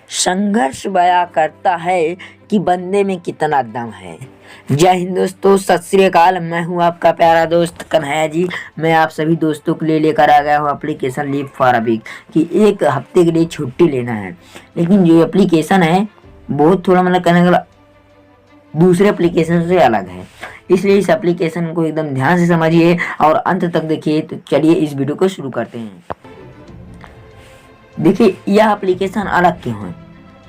संघर्ष बयां करता है कि बंदे में कितना दम है। जय हिंद दोस्तों, सत श्री अकाल। मैं हूं आपका प्यारा दोस्त कन्हैया जी। मैं आप सभी दोस्तों के लिए लेकर आ गया हूं application leave for a week कि एक हफ्ते के लिए छुट्टी लेना है। लेकिन जो एप्लीकेशन है बहुत थोड़ा मतलब कहने का दूसरे एप्लीकेशन से अलग है, इसलिए इस एप्लीकेशन को एकदम ध्यान से समझिए और अंत तक देखिए। तो चलिए इस वीडियो को शुरू करते हैं। देखिए यह एप्लीकेशन अलग क्यों है,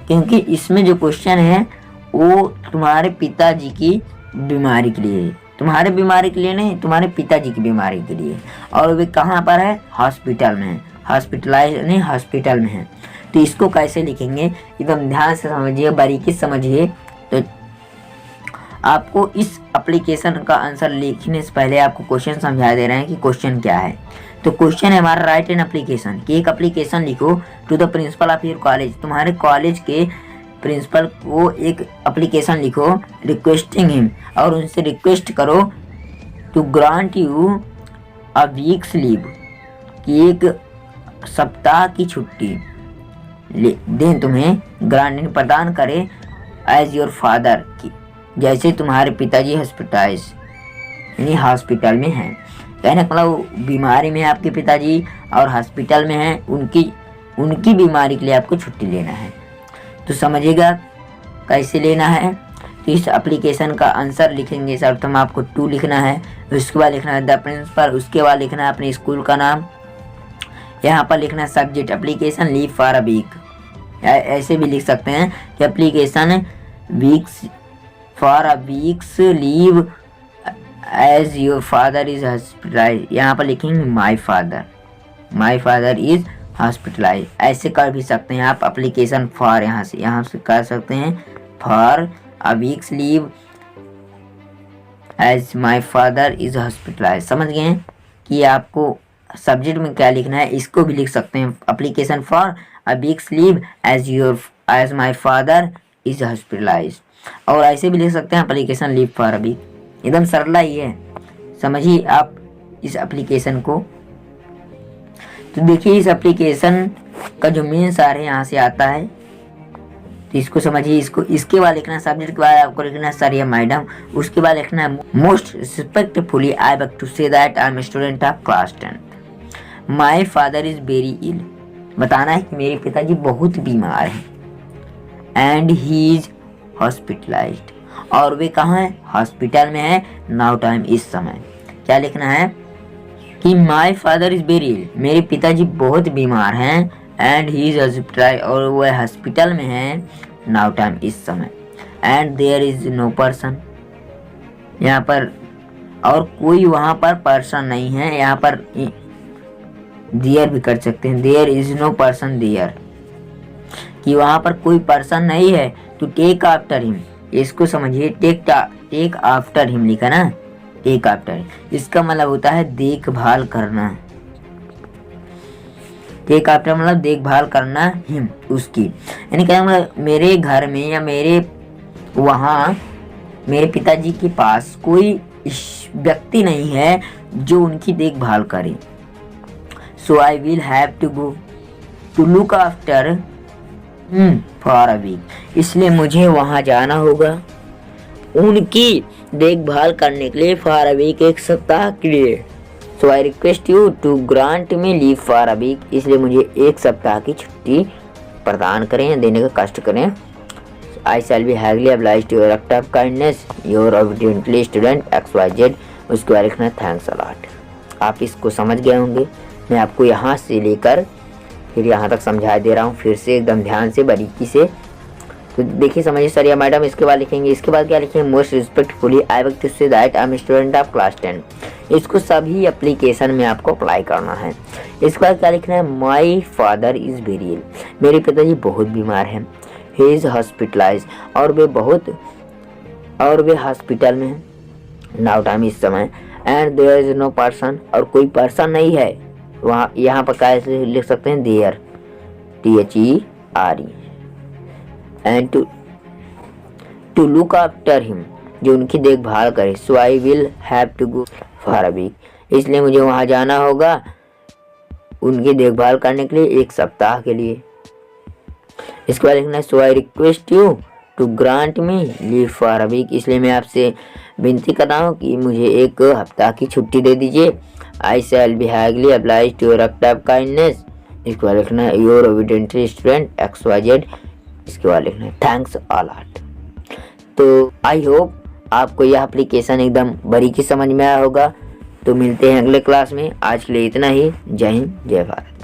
क्योंकि इसमें जो क्वेश्चन है वो तुम्हारे पिताजी की बीमारी के लिए है। तुम्हारे बीमारी के लिए नहीं, तुम्हारे पिताजी की बीमारी के लिए। और वे कहाँ पर है? हॉस्पिटल में है। हॉस्पिटलाइज नहीं, हॉस्पिटल में है। तो इसको कैसे लिखेंगे एकदम ध्यान से समझिए, बारीकी से समझिए। तो आपको इस एप्लीकेशन का आंसर लिखने से पहले आपको क्वेश्चन समझा दे रहे हैं कि क्वेश्चन क्या है। तो क्वेश्चन है हमारा राइट एन एप्लीकेशन कि एक एप्लीकेशन लिखो to the principal of your college. तुम्हारे कॉलेज के प्रिंसिपल को एक एप्लीकेशन लिखो रिक्वेस्टिंग हिम, और उनसे रिक्वेस्ट करो to grant you a weeks leave कि एक सप्ताह की छुट्टी दें तुम्हें, ग्रांट प्रदान करे एज योर फादर की, जैसे तुम्हारे पिताजी हॉस्पिटलाइज यानी हॉस्पिटल में हैं। कहने का मतलब बीमारी में है आपके पिताजी और हॉस्पिटल में हैं, उनकी बीमारी के लिए आपको छुट्टी लेना है। तो समझिएगा कैसे लेना है। तो इस एप्लीकेशन का आंसर लिखेंगे सर्वप्रथम आपको टू लिखना है, उसके बाद लिखना है द प्रिंसिपल, उसके बाद लिखना है अपने स्कूल का नाम, यहाँ पर लिखना है subject application leave for a week. ऐसे भी लिख सकते हैं कि application weeks for a weeks leave as your father is hospitalise. यहाँ पर लिखेंगे माई फादर इज हॉस्पिटलाइज। ऐसे कर भी सकते हैं आप एप्लीकेशन फॉर, यहाँ से कर सकते हैं for a weeks leave as my father is hospitalise. समझ गए हैं कि आपको सब्जेक्ट में क्या लिखना है। इसको भी लिख सकते हैं application for a weeks leave as my father is hospitalise. और ऐसे भी लिख सकते हैं application leave for a week. एकदम सरल ही है, समझिए आप इस एप्लीकेशन को। तो देखिए इस एप्लीकेशन का जो मेन सार है यहाँ से आता है, तो इसको समझिए। इसके बाद लिखना है सब्जेक्ट के बाद आपको लिखना है सर या मैडम, उसके बाद लिखना है most respectfully I beg to say that I am student of class 10। My father is very ill, बताना है कि मेरे पिताजी बहुत बीमार हैं। एंड ही इज हॉस्पिटलाइज्ड, और वे कहाँ है? हॉस्पिटल में है। नाउ टाइम, इस समय। क्या लिखना है कि माई फादर इज वेरी इल, मेरे पिताजी बहुत बीमार हैं। एंड ही इज हॉस्पिटलाइज्ड, और वह हॉस्पिटल में है। नाउ टाइम, इस समय। And there is no person, यहाँ पर और कोई वहाँ पर पर्सन नहीं है। यहाँ पर देयर भी कर सकते हैं, there is no person there, कि वहाँ पर कोई पर्सन नहीं है। तो टेक आफ्टर हिम, इसको समझिए। टेक आफ्टर हिम लिखा ना, टेक आफ्टर, इसका मतलब होता है देखभाल करना। टेक आफ्टर मतलब देखभाल करना हिम, उसकी। यानी क्या मतलब मेरे घर में या मेरे पिताजी के पास कोई व्यक्ति नहीं है जो उनकी देखभाल करे। So I will have to go to look after for a week, इसलिए मुझे वहाँ जाना होगा उनकी देखभाल करने के लिए। फॉर अ वीक, एक सप्ताह के लिए। So I request you to grant me leave for a week, इसलिए मुझे एक सप्ताह की छुट्टी प्रदान करें, देने का कष्ट करें। I shall be highly obliged to your act of kindness, your obediently student XYZ। उसके बाद लिखना थैंक्स अ लॉट। आप इसको समझ गए होंगे। मैं आपको यहाँ से लेकर फिर यहाँ तक समझा दे रहा हूँ, फिर से एकदम ध्यान से बारीकी से। तो देखिए समझिए सर या मैडम, इसके बाद लिखेंगे। इसके बाद क्या लिखेंगे? Most respectfully I beg to say that I am student of class 10। इसको सभी एप्लीकेशन में आपको अप्लाई करना है। इसके बाद क्या लिखना है? माई फादर इज वेरी इल, मेरे पिताजी बहुत बीमार हैं। ही इज हॉस्पिटलाइज, और वे हॉस्पिटल में हैं। नाउ टाइम, इस समय। And there is no person, और कोई पर्सन नहीं है वहाँ। यहाँ पर कैसे लिख सकते हैं? There, THERE। And to look after him, जो उनकी देखभाल करे। So I will have to go for a week, इसलिए मुझे वहाँ जाना होगा उनकी देखभाल करने के लिए एक सप्ताह के लिए। इसके बाद लिखना है so I request you to grant me leave for a week, इसलिए मैं आपसे विनती कर रहा हूँ कि मुझे एक हफ्ता की छुट्टी दे दीजिए। I shall be highly obliged to your act of kindness. इसके बाद लिखना है योर ओबीडिएंट स्टूडेंट XYZ। इसके बाद लिखना है थैंक्स अ लॉट। तो आई होप आपको यह एप्लीकेशन एकदम बारीकी समझ में आया होगा। तो मिलते हैं अगले क्लास में, आज के लिए इतना ही। जय हिंद, जय भारत।